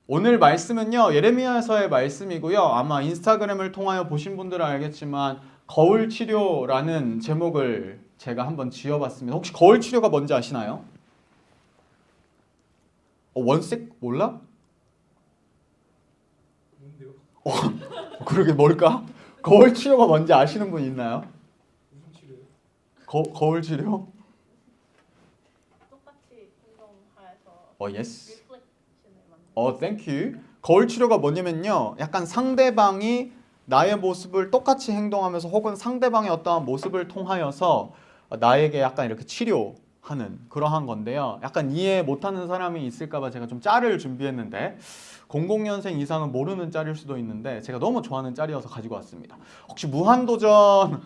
오늘 말씀은요, 예레미야서의 말씀이고요. 아마 인스타그램을 통하여 보신 분들은 알겠지만 거울 치료라는 제목을 제가 한번 지어봤습니다. 혹시 거울 치료가 뭔지 아시나요? 원색 몰라? 뭔데요? 그러게 뭘까? 거울 치료가 뭔지 아시는 분 있나요? 무슨 치료예요? 거울 치료? 똑같이 행동해서 예스. 리플렉션을 만드는 땡큐. 거울 치료가 뭐냐면요. 약간 상대방이 나의 모습을 똑같이 행동하면서 혹은 상대방의 어떠한 모습을 통하여서 나에게 약간 이렇게 치료하는 그러한 건데요. 약간 이해 못하는 사람이 있을까봐 제가 좀 짤을 준비했는데 00년생 이상은 모르는 짤일 수도 있는데 제가 너무 좋아하는 짤이어서 가지고 왔습니다. 혹시 무한도전을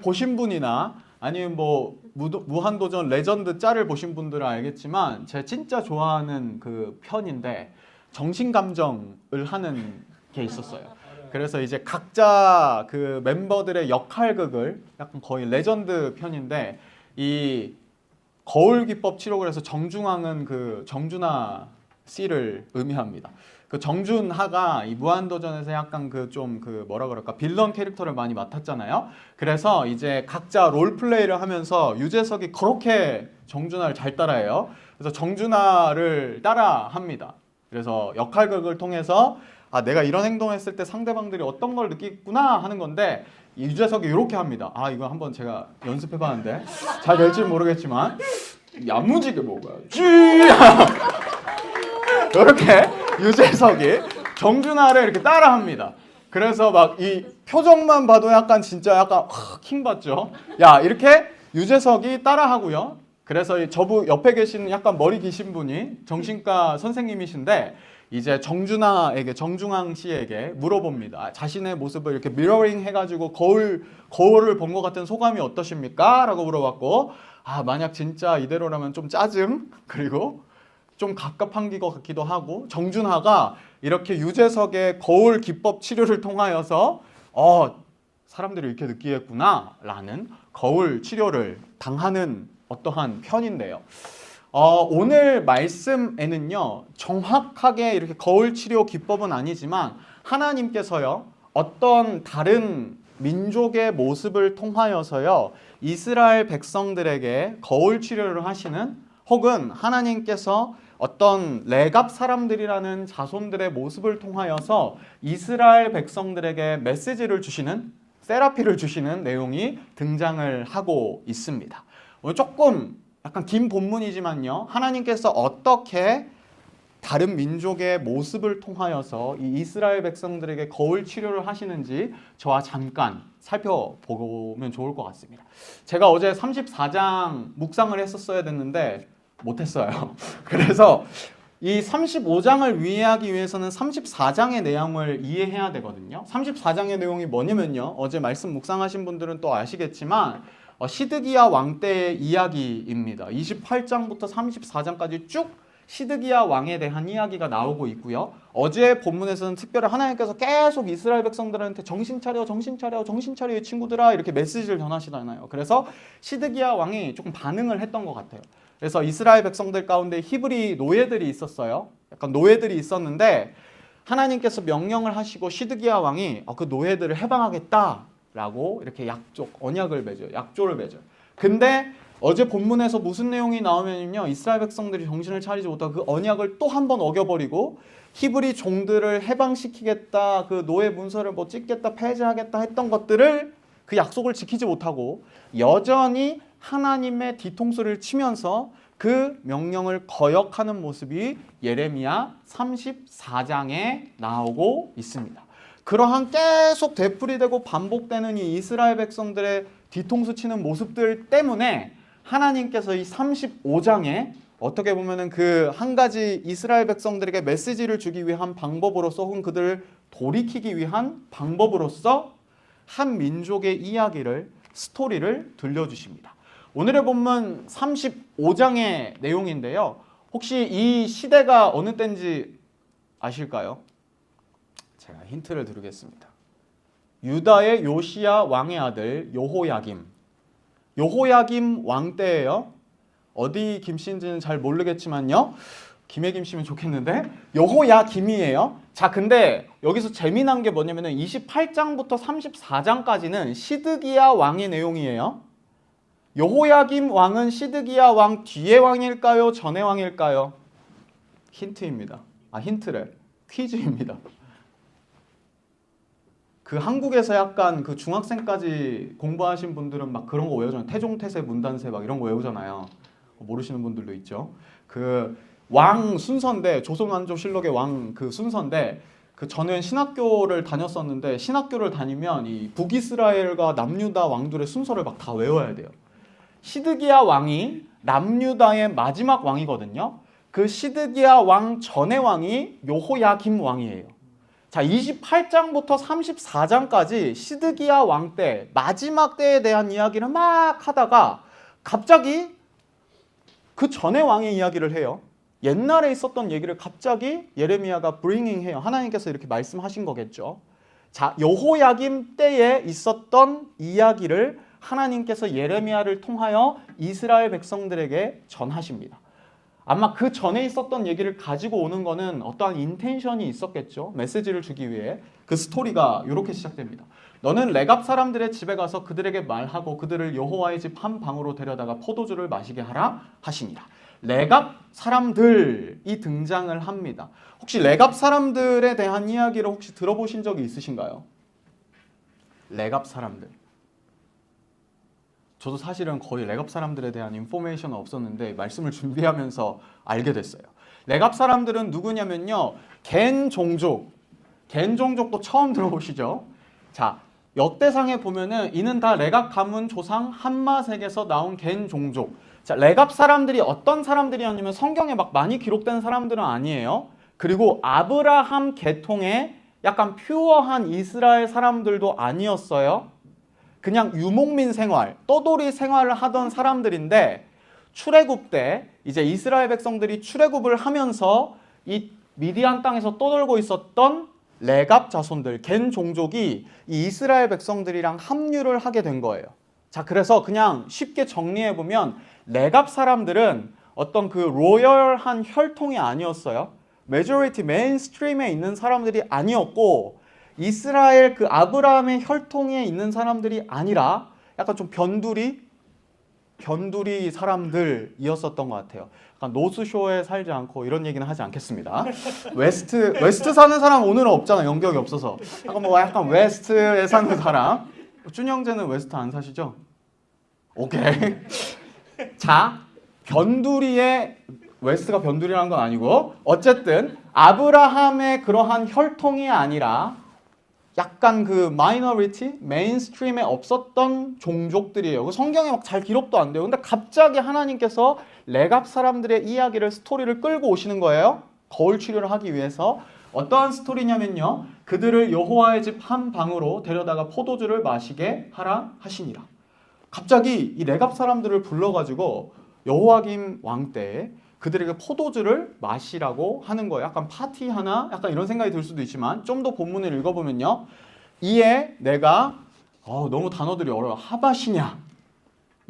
보신 분이나 아니면 뭐 무한도전 레전드 짤을 보신 분들은 알겠지만 제가 진짜 좋아하는 그 편인데 정신감정을 하는 게 있었어요. 그래서 이제 각자 그 멤버들의 역할극을 약간 거의 레전드 편인데 이 거울 기법 치료를 해서 정중앙은 그 정준하 씨를 의미합니다. 그 정준하가 이 무한도전에서 약간 그 좀 그 뭐라 그럴까 빌런 캐릭터를 많이 맡았잖아요. 그래서 이제 각자 롤 플레이를 하면서 유재석이 그렇게 정준하를 잘 따라해요. 그래서 정준하를 따라합니다. 그래서 역할극을 통해서 내가 이런 행동했을 때 상대방들이 어떤 걸 느끼구나 하는 건데 이 유재석이 이렇게 합니다. 이거 한번 제가 연습해봤는데 잘 될지 모르겠지만 야무지게 먹어야지. 이렇게 유재석이 정준하를 이렇게 따라합니다. 그래서 막 이 표정만 봐도 약간 진짜 약간 킹 받죠. 야 이렇게 유재석이 따라하고요. 그래서 저부 옆에 계시는 약간 머리 기신 분이 정신과 선생님이신데 이제 정중앙 씨에게 물어봅니다. 자신의 모습을 이렇게 미러링 해가지고 거울을 본 것 같은 소감이 어떠십니까? 라고 물어봤고 만약 진짜 이대로라면 좀 짜증 그리고 좀 갑갑한 것 같기도 하고 정준하가 이렇게 유재석의 거울 기법 치료를 통하여서 사람들이 이렇게 느끼겠구나 라는 거울 치료를 당하는 어떠한 편인데요. 오늘 말씀에는요 정확하게 이렇게 거울 치료 기법은 아니지만 하나님께서요 어떤 다른 민족의 모습을 통하여서요 이스라엘 백성들에게 거울 치료를 하시는 혹은 하나님께서 어떤 레갑 사람들이라는 자손들의 모습을 통하여서 이스라엘 백성들에게 메시지를 주시는 세라피를 주시는 내용이 등장을 하고 있습니다. 오늘 조금 약간 긴 본문이지만요. 하나님께서 어떻게 다른 민족의 모습을 통하여서 이 이스라엘 백성들에게 거울 치료를 하시는지 저와 잠깐 살펴보면 좋을 것 같습니다. 제가 어제 34장 묵상을 했었어야 됐는데 못했어요. 그래서 이 35장을 이해하기 위해서는 34장의 내용을 이해해야 되거든요. 34장의 내용이 뭐냐면요. 어제 말씀 묵상하신 분들은 또 아시겠지만 시드기야 왕 때의 이야기입니다. 28장부터 34장까지 쭉 시드기야 왕에 대한 이야기가 나오고 있고요. 어제 본문에서는 특별히 하나님께서 계속 이스라엘 백성들한테 정신 차려, 정신 차려, 정신 차려 이 친구들아 이렇게 메시지를 전하시잖아요. 그래서 시드기야 왕이 조금 반응을 했던 것 같아요. 그래서 이스라엘 백성들 가운데 히브리 노예들이 있었어요. 약간 노예들이 있었는데 하나님께서 명령을 하시고 시드기야 왕이 그 노예들을 해방하겠다라고 이렇게 언약을 맺어요. 약조를 맺어요. 근데 어제 본문에서 무슨 내용이 나오면요 이스라엘 백성들이 정신을 차리지 못하고 그 언약을 또 한 번 어겨버리고 히브리 종들을 해방시키겠다, 그 노예 문서를 뭐 찢겠다, 폐지하겠다 했던 것들을 그 약속을 지키지 못하고 여전히 하나님의 뒤통수를 치면서 그 명령을 거역하는 모습이 예레미야 34장에 나오고 있습니다. 그러한 계속 되풀이되고 반복되는 이 이스라엘 백성들의 뒤통수 치는 모습들 때문에 하나님께서 이 35장에 어떻게 보면은 그 한 가지 이스라엘 백성들에게 메시지를 주기 위한 방법으로서 혹은 그들을 돌이키기 위한 방법으로서 한 민족의 이야기를 스토리를 들려주십니다. 오늘의 본문 35장의 내용인데요. 혹시 이 시대가 어느 때인지 아실까요? 제가 힌트를 드리겠습니다. 유다의 요시야 왕의 아들 요호야김 왕 때예요. 어디 김씨인지는 잘 모르겠지만요. 김혜김 씨면 좋겠는데 여호야김이에요. 자, 근데 여기서 재미난 게 뭐냐면은 28장부터 34장까지는 시드기야 왕의 내용이에요. 여호야김 왕은 시드기야 왕 뒤의 왕일까요? 전의 왕일까요? 힌트입니다. 힌트래. 퀴즈입니다. 그 한국에서 약간 그 중학생까지 공부하신 분들은 막 그런 거 외우잖아요. 태종태세 문단세 막 이런 거 외우잖아요. 모르시는 분들도 있죠. 그 왕 순서인데 조선왕조실록의 왕 그 순서인데 그 저는 신학교를 다녔었는데 신학교를 다니면 이 북이스라엘과 남유다 왕들의 순서를 막 다 외워야 돼요. 시드기야 왕이 남유다의 마지막 왕이거든요. 그 시드기야 왕 전의 왕이 여호야김 왕이에요. 자, 28장부터 34장까지 시드기야 왕 때 마지막 때에 대한 이야기를 막 하다가 갑자기 그 전의 왕의 이야기를 해요. 옛날에 있었던 얘기를 갑자기 예레미야가 브링잉 해요. 하나님께서 이렇게 말씀하신 거겠죠. 자, 여호야김 때에 있었던 이야기를 하나님께서 예레미야를 통하여 이스라엘 백성들에게 전하십니다. 아마 그 전에 있었던 얘기를 가지고 오는 거는 어떠한 인텐션이 있었겠죠. 메시지를 주기 위해. 그 스토리가 이렇게 시작됩니다. 너는 레갑 사람들의 집에 가서 그들에게 말하고 그들을 여호와의 집 한 방으로 데려다가 포도주를 마시게 하라 하시니라. 레갑 사람들이 등장을 합니다. 혹시 레갑 사람들에 대한 이야기를 혹시 들어보신 적이 있으신가요? 레갑 사람들. 저도 사실은 거의 레갑 사람들에 대한 인포메이션은 없었는데 말씀을 준비하면서 알게 됐어요. 레갑 사람들은 누구냐면요. 겐 종족. 겐 종족도 처음 들어보시죠? 자, 역대상에 보면은 이는 다 레갑 가문 조상 함마색에서 나온 겐 종족. 자, 레갑 사람들이 어떤 사람들이었냐면 성경에 막 많이 기록된 사람들은 아니에요. 그리고 아브라함 계통의 약간 퓨어한 이스라엘 사람들도 아니었어요. 그냥 유목민 생활, 떠돌이 생활을 하던 사람들인데 출애굽 때 이제 이스라엘 백성들이 출애굽을 하면서 이 미디안 땅에서 떠돌고 있었던 레갑 자손들, 겐 종족이 이 이스라엘 백성들이랑 합류를 하게 된 거예요. 자, 그래서 그냥 쉽게 정리해 보면 레갑 사람들은 어떤 그 로열한 혈통이 아니었어요. 메조리티 메인스트림에 있는 사람들이 아니었고 이스라엘 그 아브라함의 혈통에 있는 사람들이 아니라 약간 좀 변두리 사람들이었었던 것 같아요. 약간 노스쇼에 살지 않고 이런 얘기는 하지 않겠습니다. 웨스트 사는 사람 오늘은 없잖아. 연격이 없어서. 약간 웨스트에 사는 사람. 준영재는 웨스트 안 사시죠? 오케이. 자, 변두리의 웨스트가 변두리라는 건 아니고 어쨌든 아브라함의 그러한 혈통이 아니라 약간 그 마이너리티, 메인스트림에 없었던 종족들이에요. 성경에 막 잘 기록도 안 돼요. 근데 갑자기 하나님께서 레갑 사람들의 이야기를 스토리를 끌고 오시는 거예요. 거울 치료를 하기 위해서. 어떠한 스토리냐면요. 그들을 여호와의 집 한 방으로 데려다가 포도주를 마시게 하라 하시니라. 갑자기 이 레갑 사람들을 불러가지고 여호야김 왕 때에 그들에게 포도주를 마시라고 하는 거예요. 약간 파티하나? 약간 이런 생각이 들 수도 있지만 좀 더 본문을 읽어보면요. 이에 내가 너무 단어들이 어려워. 하바시냐?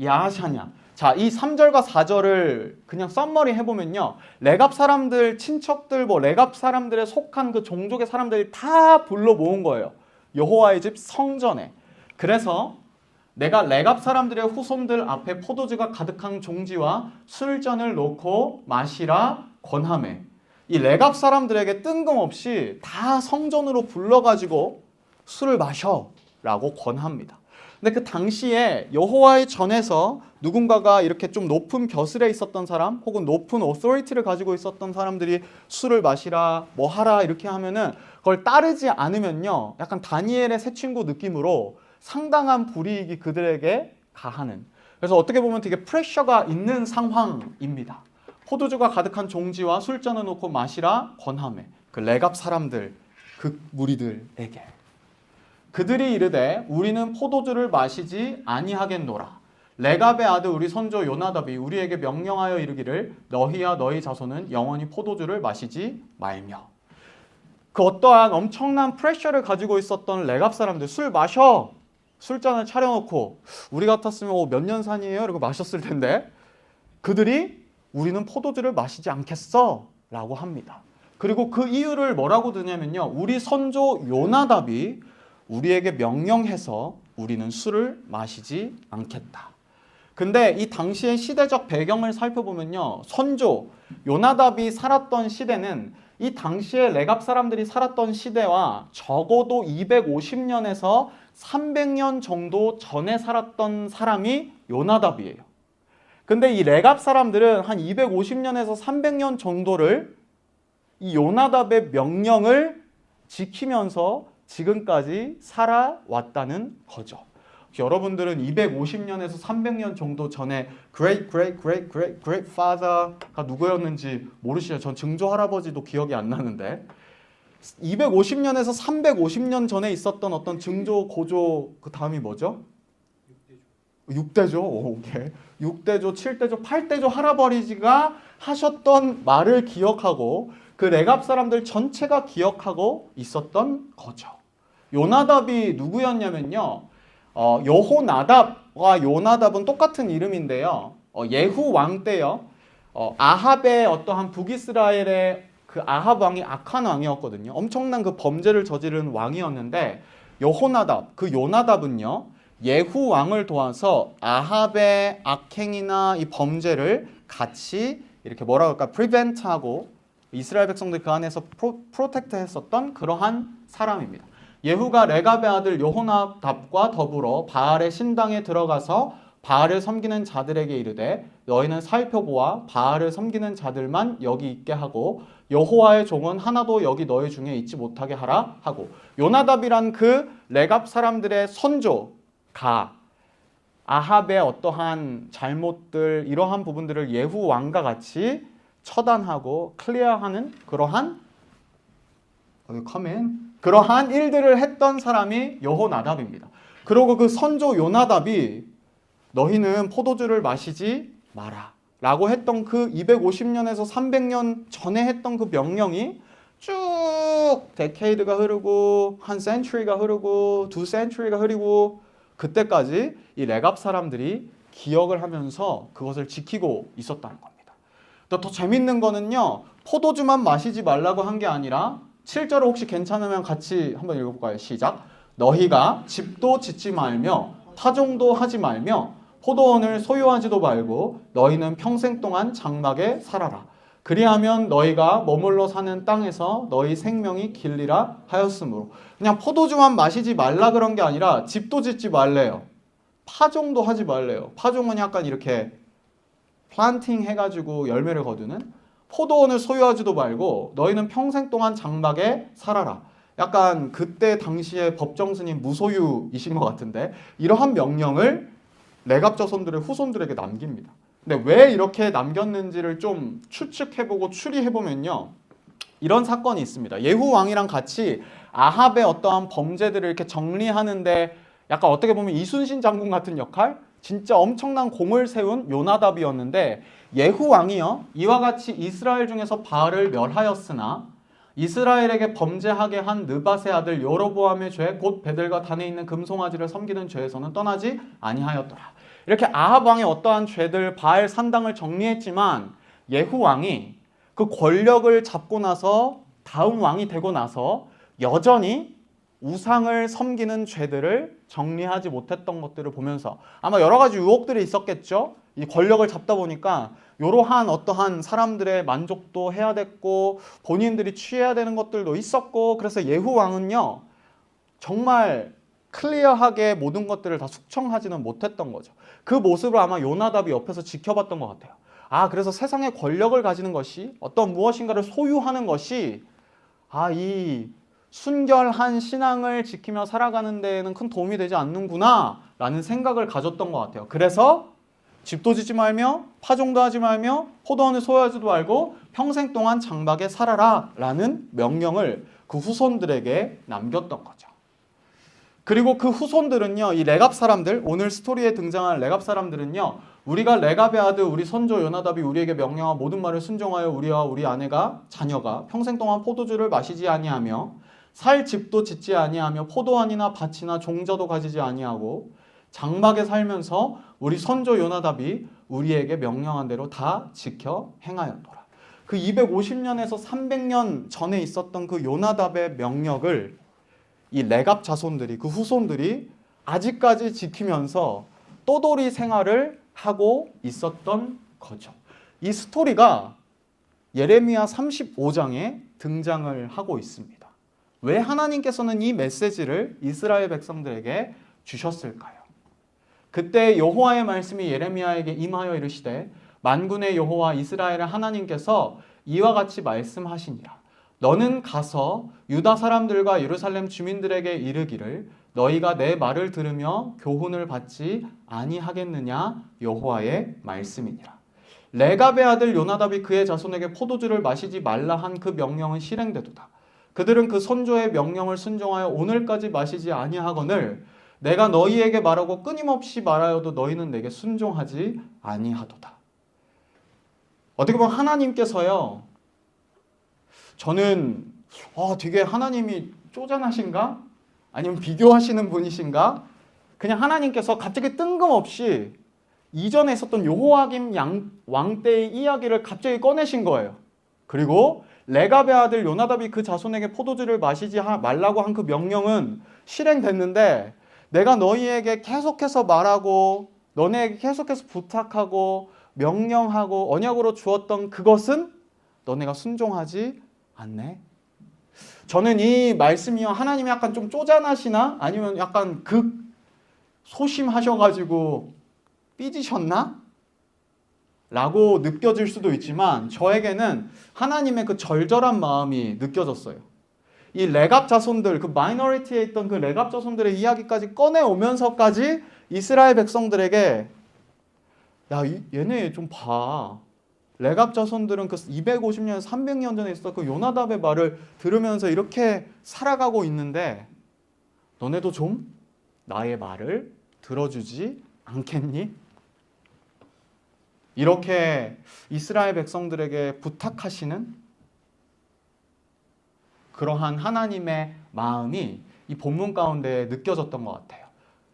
야샤냐? 자, 이 3절과 4절을 그냥 썸머리 해보면요. 레갑 사람들, 친척들, 레갑 사람들에 속한 그 종족의 사람들이 다 불러 모은 거예요. 여호와의 집 성전에. 그래서 내가 레갑 사람들의 후손들 앞에 포도주가 가득한 종지와 술잔을 놓고 마시라 권하매. 이 레갑 사람들에게 뜬금없이 다 성전으로 불러가지고 술을 마셔라고 권합니다. 근데 그 당시에 여호와의 전에서 누군가가 이렇게 좀 높은 벼슬에 있었던 사람 혹은 높은 오토리티를 가지고 있었던 사람들이 술을 마시라 뭐 하라 이렇게 하면은 그걸 따르지 않으면요. 약간 다니엘의 새 친구 느낌으로 상당한 불이익이 그들에게 가하는. 그래서 어떻게 보면 되게 프레셔가 있는 상황입니다. 포도주가 가득한 종지와 술잔을 놓고 마시라 권하매. 그 레갑 사람들, 그 무리들에게. 그들이 이르되 우리는 포도주를 마시지 아니하겠노라. 레갑의 아들 우리 선조 요나답이 우리에게 명령하여 이르기를 너희와 너희 자손은 영원히 포도주를 마시지 말며. 그 어떠한 엄청난 프레셔를 가지고 있었던 레갑 사람들 술 마셔. 술잔을 차려놓고 우리 같았으면 몇 년 산이에요? 이러고 마셨을 텐데 그들이 우리는 포도주를 마시지 않겠어 라고 합니다. 그리고 그 이유를 뭐라고 드냐면요, 우리 선조 요나답이 우리에게 명령해서 우리는 술을 마시지 않겠다. 근데 이 당시의 시대적 배경을 살펴보면요, 선조 요나답이 살았던 시대는 이 당시에 레갑 사람들이 살았던 시대와 적어도 250년에서 300년 정도 전에 살았던 사람이 요나답이에요. 근데 이 레갑 사람들은 한 250년에서 300년 정도를 이 요나답의 명령을 지키면서 지금까지 살아왔다는 거죠. 여러분들은 250년에서 300년 정도 전에 great father가 누구였는지 모르시죠? 전 증조 할아버지도 기억이 안 나는데 250년에서 350년 전에 있었던 어떤 증조 고조 그 다음이 뭐죠? 6대조. 오케이. 6대조, 7대조, 8대조 할아버지가 하셨던 말을 기억하고 그 레갑 사람들 전체가 기억하고 있었던 거죠. 요나답이 누구였냐면요, 여호나답과 요나답은 똑같은 이름인데요, 예후 왕 때요, 아합의 어떠한 북이스라엘의 그 아합 왕이 악한 왕이었거든요. 엄청난 그 범죄를 저지른 왕이었는데 여호나답, 그 요나답은요, 예후 왕을 도와서 아합의 악행이나 이 범죄를 같이 이렇게 뭐라고 할까, 프리벤트하고 이스라엘 백성들 그 안에서 프로텍트 했었던 그러한 사람입니다. 예후가 레갑의 아들 여호나답과 더불어 바알의 신당에 들어가서 바알을 섬기는 자들에게 이르되 너희는 살펴보아 바알을 섬기는 자들만 여기 있게 하고 여호와의 종은 하나도 여기 너희 중에 있지 못하게 하라 하고, 요나답이란 그 레갑 사람들의 선조가 아합의 어떠한 잘못들 이러한 부분들을 예후 왕과 같이 처단하고 클리어하는 그러한 그러한 일들을 했던 사람이 여호나답입니다. 그리고 그 선조 요나답이 너희는 포도주를 마시지 마라 라고 했던 그 250년에서 300년 전에 했던 그 명령이 쭉 데케이드가 흐르고 한 센츄리가 흐르고 두 센츄리가 흐르고 그때까지 이 레갑 사람들이 기억을 하면서 그것을 지키고 있었다는 겁니다. 더 재밌는 거는요, 포도주만 마시지 말라고 한 게 아니라 7절을 혹시 괜찮으면 같이 한번 읽어볼까요? 시작. 너희가 집도 짓지 말며 파종도 하지 말며 포도원을 소유하지도 말고 너희는 평생 동안 장막에 살아라. 그리하면 너희가 머물러 사는 땅에서 너희 생명이 길리라 하였으므로. 그냥 포도주만 마시지 말라 그런 게 아니라 집도 짓지 말래요. 파종도 하지 말래요. 파종은 약간 이렇게 플란팅 해가지고 열매를 거두는, 포도원을 소유하지도 말고 너희는 평생 동안 장막에 살아라. 약간 그때 당시에 법정스님 무소유이신 것 같은데 이러한 명령을 레갑 자손들의 후손들에게 남깁니다. 근데 왜 이렇게 남겼는지를 좀 추측해보고 추리해보면요, 이런 사건이 있습니다. 예후 왕이랑 같이 아합의 어떠한 범죄들을 이렇게 정리하는데 약간 어떻게 보면 이순신 장군 같은 역할, 진짜 엄청난 공을 세운 요나답이었는데, 예후 왕이요 이와 같이 이스라엘 중에서 바알을 멸하였으나 이스라엘에게 범죄하게 한 느밧의 아들 여로보암의 죄 곧 베델과 단에 있는 금송아지를 섬기는 죄에서는 떠나지 아니하였더라. 이렇게 아합 왕의 어떠한 죄들, 바알 산당을 정리했지만 예후 왕이 그 권력을 잡고 나서 다음 왕이 되고 나서 여전히 우상을 섬기는 죄들을 정리하지 못했던 것들을 보면서 아마 여러 가지 유혹들이 있었겠죠. 이 권력을 잡다 보니까 이러한 어떠한 사람들의 만족도 해야 됐고 본인들이 취해야 되는 것들도 있었고, 그래서 예후 왕은요 정말 클리어하게 모든 것들을 다 숙청하지는 못했던 거죠. 그 모습을 아마 요나답이 옆에서 지켜봤던 것 같아요. 그래서 세상의 권력을 가지는 것이, 어떤 무엇인가를 소유하는 것이 이 순결한 신앙을 지키며 살아가는 데에는 큰 도움이 되지 않는구나 라는 생각을 가졌던 것 같아요. 그래서 집도 짓지 말며 파종도 하지 말며 포도원을 소유하지도 말고 평생 동안 장막에 살아라 라는 명령을 그 후손들에게 남겼던 거죠. 그리고 그 후손들은요, 이 레갑 사람들, 오늘 스토리에 등장한 레갑 사람들은요, 우리가 레갑의 아들 우리 선조 요나답이 우리에게 명령한 모든 말을 순종하여 우리와 우리 아내가 자녀가 평생 동안 포도주를 마시지 아니하며 살 집도 짓지 아니하며 포도원이나 밭이나 종자도 가지지 아니하고 장막에 살면서 우리 선조 요나답이 우리에게 명령한 대로 다 지켜 행하였노라. 그 250년에서 300년 전에 있었던 그 요나답의 명령을 이 레갑 자손들이, 그 후손들이 아직까지 지키면서 떠돌이 생활을 하고 있었던 거죠. 이 스토리가 예레미야 35장에 등장을 하고 있습니다. 왜 하나님께서는 이 메시지를 이스라엘 백성들에게 주셨을까요? 그때 여호와의 말씀이 예레미야에게 임하여 이르시되 만군의 여호와 이스라엘의 하나님께서 이와 같이 말씀하시니라. 너는 가서 유다 사람들과 예루살렘 주민들에게 이르기를 너희가 내 말을 들으며 교훈을 받지 아니하겠느냐 여호와의 말씀이니라. 레갑의 아들 요나답이 그의 자손에게 포도주를 마시지 말라 한 그 명령은 실행되도다. 그들은 그 선조의 명령을 순종하여 오늘까지 마시지 아니하거늘 내가 너희에게 말하고 끊임없이 말하여도 너희는 내게 순종하지 아니하도다. 어떻게 보면 하나님께서요, 저는 되게 하나님이 쪼잔하신가? 아니면 비교하시는 분이신가? 그냥 하나님께서 갑자기 뜬금없이 이전에 있었던 여호야김 왕 때의 이야기를 갑자기 꺼내신 거예요. 그리고 레갑의 아들 요나답이 그 자손에게 포도주를 마시지 말라고 한 그 명령은 실행됐는데 내가 너희에게 계속해서 말하고 너네에게 계속해서 부탁하고 명령하고 언약으로 주었던 그것은 너네가 순종하지 않네. 저는 이 말씀이요, 하나님이 약간 좀 쪼잔하시나? 아니면 약간 소심하셔가지고 삐지셨나? 라고 느껴질 수도 있지만 저에게는 하나님의 그 절절한 마음이 느껴졌어요. 이 레갑 자손들, 그 마이너리티에 있던 그 레갑 자손들의 이야기까지 꺼내오면서까지 이스라엘 백성들에게 야, 얘네 좀 봐. 레갑 자손들은 그 250년, 300년 전에 있었던 그 요나답의 말을 들으면서 이렇게 살아가고 있는데 너네도 좀 나의 말을 들어주지 않겠니? 이렇게 이스라엘 백성들에게 부탁하시는 그러한 하나님의 마음이 이 본문 가운데 느껴졌던 것 같아요.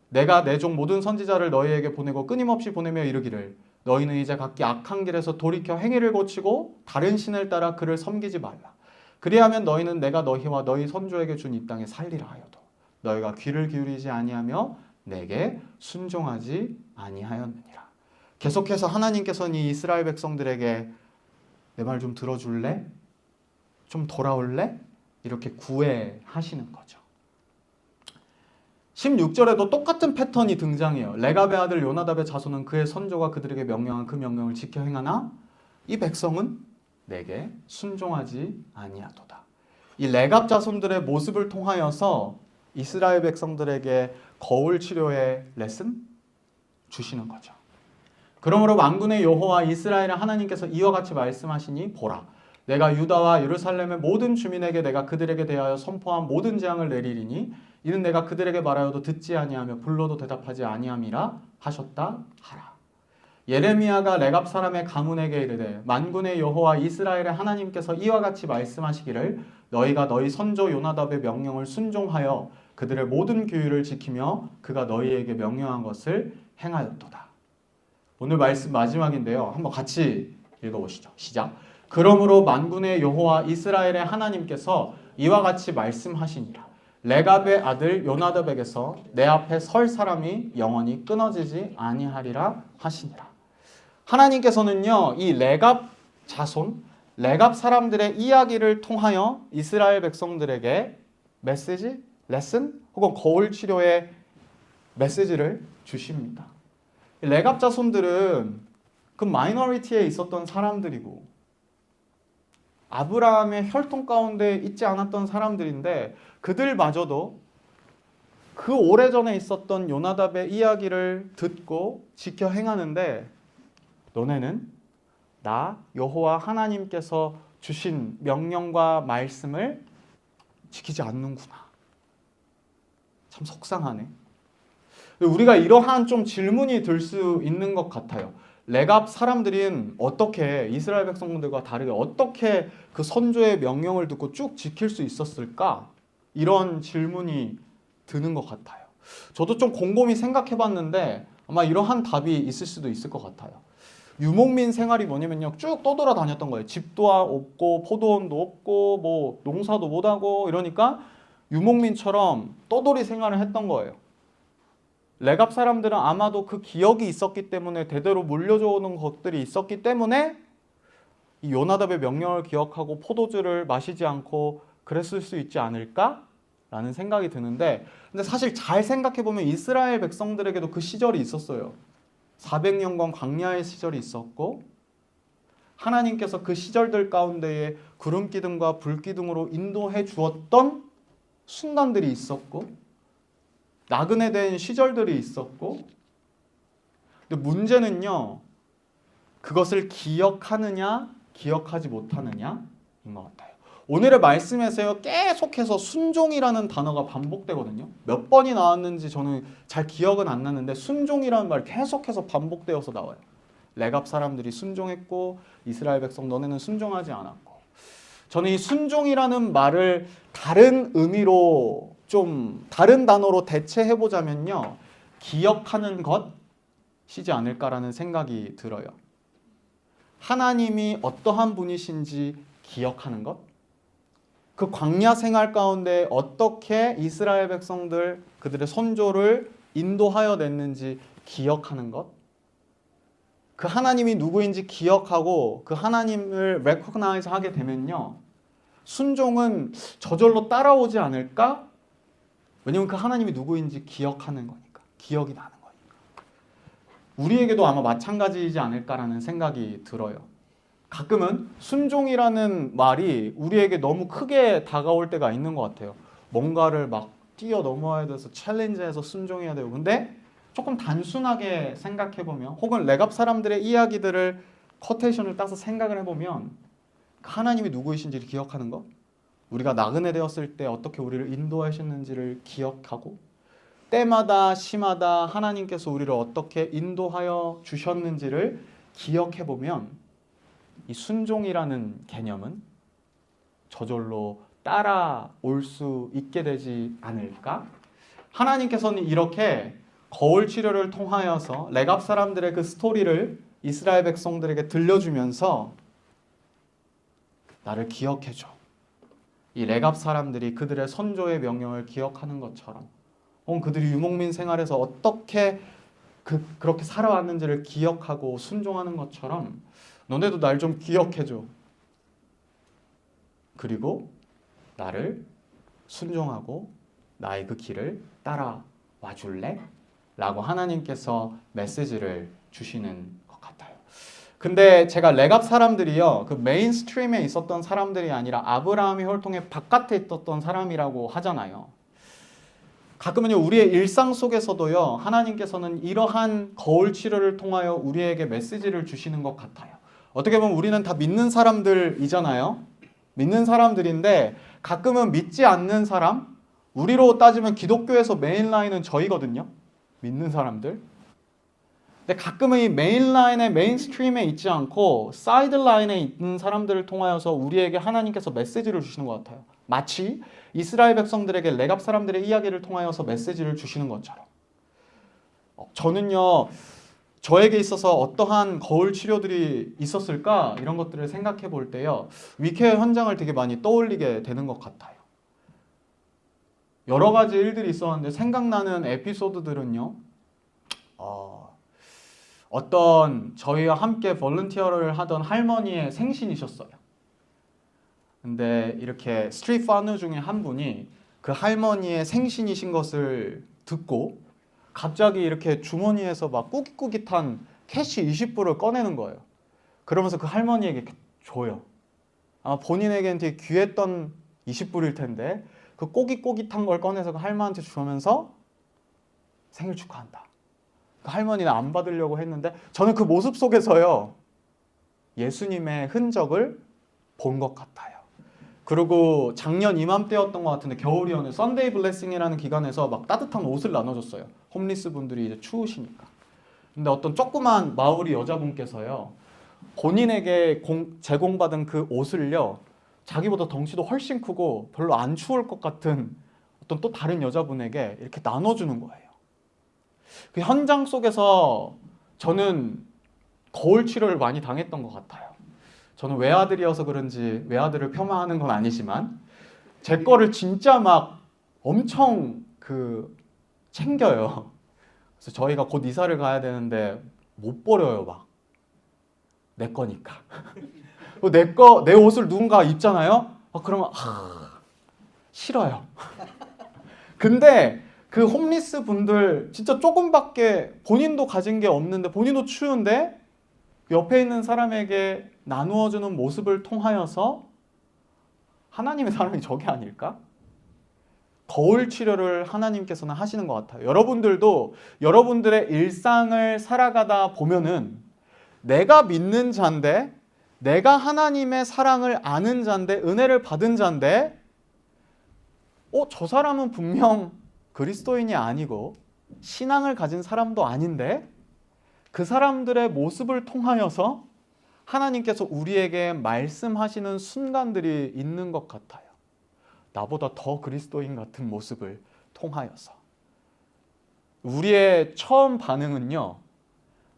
내가 내 종 모든 선지자를 너희에게 보내고 끊임없이 보내며 이르기를 너희는 이제 각기 악한 길에서 돌이켜 행위를 고치고 다른 신을 따라 그를 섬기지 말라. 그리하면 너희는 내가 너희와 너희 선조에게 준 이 땅에 살리라 하여도 너희가 귀를 기울이지 아니하며 내게 순종하지 아니하였느니라. 계속해서 하나님께서는 이 이스라엘 백성들에게 내 말 좀 들어줄래? 좀 돌아올래? 이렇게 구애하시는 거죠. 16절에도 똑같은 패턴이 등장해요. 레갑의 아들 요나답의 자손은 그의 선조가 그들에게 명령한 그 명령을 지켜 행하나 이 백성은 내게 순종하지 아니하도다. 이 레갑 자손들의 모습을 통하여서 이스라엘 백성들에게 거울 치료의 레슨 주시는 거죠. 그러므로 만군의 여호와 이스라엘의 하나님께서 이와 같이 말씀하시니 보라 내가 유다와 예루살렘의 모든 주민에게 내가 그들에게 대하여 선포한 모든 재앙을 내리리니 이는 내가 그들에게 말하여도 듣지 아니하며 불러도 대답하지 아니함이라 하셨다 하라. 예레미야가 레갑 사람의 가문에게 이르되 만군의 여호와 이스라엘의 하나님께서 이와 같이 말씀하시기를 너희가 너희 선조 요나답의 명령을 순종하여 그들의 모든 규율을 지키며 그가 너희에게 명령한 것을 행하였도다. 오늘 말씀 마지막인데요. 한번 같이 읽어보시죠. 시작. 그러므로 만군의 여호와 이스라엘의 하나님께서 이와 같이 말씀하시니라. 레갑의 아들 요나답에게서 내 앞에 설 사람이 영원히 끊어지지 아니하리라 하시니라. 하나님께서는요, 이 레갑 자손, 레갑 사람들의 이야기를 통하여 이스라엘 백성들에게 메시지, 레슨 혹은 거울 치료의 메시지를 주십니다. 레갑 자손들은 그 마이너리티에 있었던 사람들이고 아브라함의 혈통 가운데 있지 않았던 사람들인데 그들마저도 그 오래전에 있었던 요나답의 이야기를 듣고 지켜 행하는데 너네는 나 여호와 하나님께서 주신 명령과 말씀을 지키지 않는구나. 참 속상하네. 우리가 이러한 좀 질문이 들 수 있는 것 같아요. 레갑 사람들은 어떻게 이스라엘 백성들과 다르게 어떻게 그 선조의 명령을 듣고 쭉 지킬 수 있었을까? 이런 질문이 드는 것 같아요. 저도 좀 곰곰이 생각해 봤는데 아마 이러한 답이 있을 수도 있을 것 같아요. 유목민 생활이 뭐냐면요. 쭉 떠돌아다녔던 거예요. 집도 없고 포도원도 없고 뭐 농사도 못하고 이러니까 유목민처럼 떠돌이 생활을 했던 거예요. 레갑 사람들은 아마도 그 기억이 있었기 때문에 대대로 물려져 오는 것들이 있었기 때문에 이 요나답의 명령을 기억하고 포도주를 마시지 않고 그랬을 수 있지 않을까라는 생각이 드는데, 근데 사실 잘 생각해 보면 이스라엘 백성들에게도 그 시절이 있었어요. 400년간 광야의 시절이 있었고 하나님께서 그 시절들 가운데에 구름 기둥과 불 기둥으로 인도해 주었던 순간들이 있었고 나그네 된 시절들이 있었고, 근데 문제는요, 그것을 기억하느냐 기억하지 못하느냐인 것 같아요. 오늘의 말씀에서요 계속해서 순종이라는 단어가 반복되거든요. 몇 번이 나왔는지 저는 잘 기억은 안 나는데 순종이라는 말 계속해서 반복되어서 나와요. 레갑 사람들이 순종했고 이스라엘 백성 너네는 순종하지 않았고. 저는 이 순종이라는 말을 다른 의미로 좀 다른 단어로 대체해 보자면요, 기억하는 것이지 않을까라는 생각이 들어요. 하나님이 어떠한 분이신지 기억하는 것, 그 광야 생활 가운데 어떻게 이스라엘 백성들 그들의 선조를 인도하여 냈는지 기억하는 것, 그 하나님이 누구인지 기억하고 그 하나님을 recognize 하게 되면요, 순종은 저절로 따라오지 않을까? 왜냐면 그 하나님이 누구인지 기억하는 거니까, 기억이 나는 거니까. 우리에게도 아마 마찬가지이지 않을까라는 생각이 들어요. 가끔은 순종이라는 말이 우리에게 너무 크게 다가올 때가 있는 것 같아요. 뭔가를 막 뛰어넘어야 돼서 챌린지해서 순종해야 되고, 근데 조금 단순하게 생각해보면, 혹은 레갑 사람들의 이야기들을 커테이션을 따서 생각을 해보면, 하나님이 누구이신지를 기억하는 것, 우리가 나그네 되었을 때 어떻게 우리를 인도하셨는지를 기억하고, 때마다 시마다 하나님께서 우리를 어떻게 인도하여 주셨는지를 기억해보면 이 순종이라는 개념은 저절로 따라올 수 있게 되지 않을까? 하나님께서는 이렇게 거울 치료를 통하여서 레갑 사람들의 그 스토리를 이스라엘 백성들에게 들려주면서 나를 기억해줘. 이 레갑 사람들이 그들의 선조의 명령을 기억하는 것처럼, 혹은 그들이 유목민 생활에서 어떻게 그렇게 살아왔는지를 기억하고 순종하는 것처럼 너네도 날 좀 기억해줘. 그리고 나를 순종하고 나의 그 길을 따라와 줄래? 라고 하나님께서 메시지를 주시는 것 같아요. 근데 제가 레갑 사람들이요, 그 메인스트림에 있었던 사람들이 아니라 아브라함의 혈통의 바깥에 있었던 사람이라고 하잖아요. 가끔은요, 우리의 일상 속에서도요, 하나님께서는 이러한 거울 치료를 통하여 우리에게 메시지를 주시는 것 같아요. 어떻게 보면 우리는 다 믿는 사람들이잖아요. 믿는 사람들인데 가끔은 믿지 않는 사람, 우리로 따지면 기독교에서 메인라인은 저희거든요. 믿는 사람들. 근데 가끔은 이 메인라인에, 메인스트림에 있지 않고 사이드라인에 있는 사람들을 통하여서 우리에게 하나님께서 메시지를 주시는 것 같아요. 마치 이스라엘 백성들에게 레갑 사람들의 이야기를 통하여서 메시지를 주시는 것처럼. 저는요, 저에게 있어서 어떠한 거울 치료들이 있었을까? 이런 것들을 생각해 볼 때요, 위케어 현장을 되게 많이 떠올리게 되는 것 같아요. 여러 가지 일들이 있었는데 생각나는 에피소드들은요, 어떤 저희와 함께 볼런티어를 하던 할머니의 생신이셨어요. 근데 이렇게 스트리트 파너 중에 한 분이 그 할머니의 생신이신 것을 듣고 갑자기 이렇게 주머니에서 막 꾸깃꾸깃한 캐시 20불을 꺼내는 거예요. 그러면서 그 할머니에게 줘요. 아마 본인에게는 되게 귀했던 20불일 텐데 그 꼬깃꼬깃한 걸 꺼내서 그 할머니한테 주면서 생일 축하한다. 그 할머니는 안 받으려고 했는데 저는 그 모습 속에서요, 예수님의 흔적을 본 것 같아요. 그리고 작년 이맘때였던 것 같은데 겨울이었는데 썬데이 블레싱이라는 기관에서 막 따뜻한 옷을 나눠줬어요. 홈리스 분들이 이제 추우시니까. 근데 어떤 조그만 마을이 여자분께서요, 본인에게 제공받은 그 옷을요, 자기보다 덩치도 훨씬 크고 별로 안 추울 것 같은 어떤 또 다른 여자분에게 이렇게 나눠주는 거예요. 그 현장 속에서 저는 거울 치료를 많이 당했던 것 같아요. 저는 외아들이어서 그런지 외아들을 폄하하는 건 아니지만 제 거를 진짜 막 엄청 챙겨요. 그래서 저희가 곧 이사를 가야 되는데 못 버려요, 막. 내 거니까. 내 옷을 누군가 입잖아요? 그러면 싫어요. 근데 그 홈리스 분들 진짜 조금밖에 본인도 가진 게 없는데 본인도 추운데 옆에 있는 사람에게 나누어주는 모습을 통하여서 하나님의 사랑이 저게 아닐까? 거울 치료를 하나님께서는 하시는 것 같아요. 여러분들도 여러분들의 일상을 살아가다 보면은 내가 믿는 자인데, 내가 하나님의 사랑을 아는 자인데, 은혜를 받은 자인데, 저 사람은 분명 그리스도인이 아니고 신앙을 가진 사람도 아닌데 그 사람들의 모습을 통하여서 하나님께서 우리에게 말씀하시는 순간들이 있는 것 같아요. 나보다 더 그리스도인 같은 모습을 통하여서. 우리의 처음 반응은요,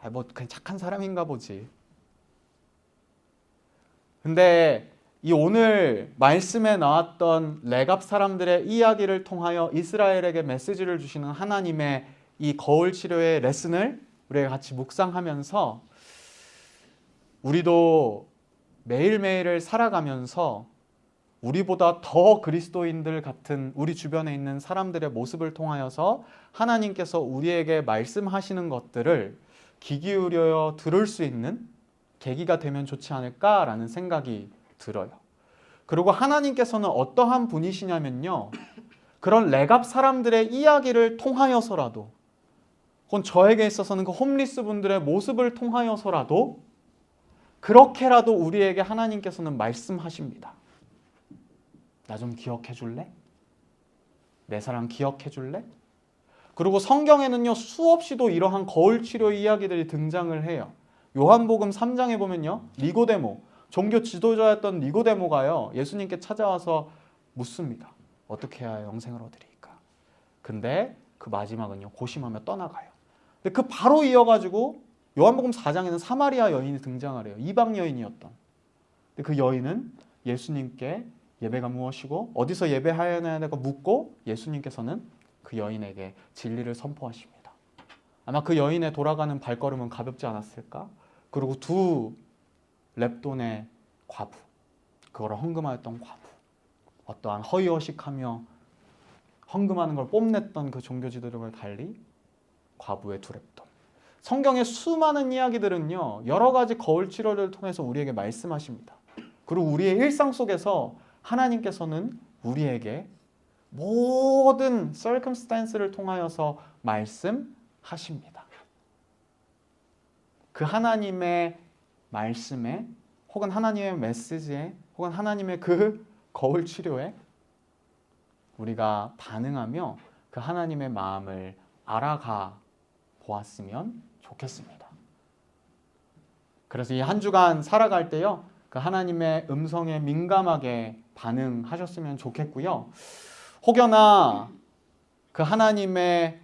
그냥 착한 사람인가 보지. 근데 이 오늘 말씀에 나왔던 레갑 사람들의 이야기를 통하여 이스라엘에게 메시지를 주시는 하나님의 이 거울 치료의 레슨을 우리가 같이 묵상하면서 우리도 매일매일을 살아가면서 우리보다 더 그리스도인들 같은 우리 주변에 있는 사람들의 모습을 통하여서 하나님께서 우리에게 말씀하시는 것들을 귀 기울여 들을 수 있는 계기가 되면 좋지 않을까라는 생각이 들어요. 그리고 하나님께서는 어떠한 분이시냐면요, 그런 레갑 사람들의 이야기를 통하여서라도, 혹은 저에게 있어서는 그 홈리스 분들의 모습을 통하여서라도 그렇게라도 우리에게 하나님께서는 말씀하십니다. 나 좀 기억해 줄래? 내 사랑 기억해 줄래? 그리고 성경에는요, 수없이도 이러한 거울 치료 이야기들이 등장을 해요. 요한복음 3장에 보면요, 니고데모, 종교 지도자였던 니고데모가요, 예수님께 찾아와서 묻습니다. 어떻게 해야 영생을 얻으리까? 근데 그 마지막은요, 고심하며 떠나가요. 근데 그 바로 이어가지고 요한복음 4장에는 사마리아 여인이 등장을 해요. 이방 여인이었던. 근데 그 여인은 예수님께 예배가 무엇이고 어디서 예배해야 되고 묻고 예수님께서는 그 여인에게 진리를 선포하십니다. 아마 그 여인의 돌아가는 발걸음은 가볍지 않았을까? 그리고 두 렙돈의 과부, 그거를 헌금하였던 과부, 어떠한 허위허식하며 헌금하는 걸 뽐냈던 그 종교 지도자들과 달리 과부의 두 렙돈. 성경의 수많은 이야기들은요, 여러 가지 거울 치료를 통해서 우리에게 말씀하십니다. 그리고 우리의 일상 속에서 하나님께서는 우리에게 모든 circumstance를 통하여서 말씀하십니다. 그 하나님의 말씀에, 혹은 하나님의 메시지에, 혹은 하나님의 그 거울 치료에 우리가 반응하며 그 하나님의 마음을 알아가 보았으면 좋겠습니다. 그래서 이 한 주간 살아갈 때요, 그 하나님의 음성에 민감하게 반응하셨으면 좋겠고요. 혹여나 그 하나님의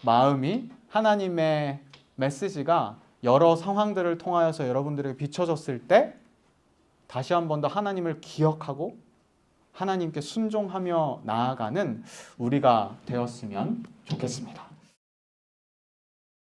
마음이, 하나님의 메시지가 여러 상황들을 통하여서 여러분들에게 비춰졌을 때 다시 한 번 더 하나님을 기억하고 하나님께 순종하며 나아가는 우리가 되었으면 좋겠습니다.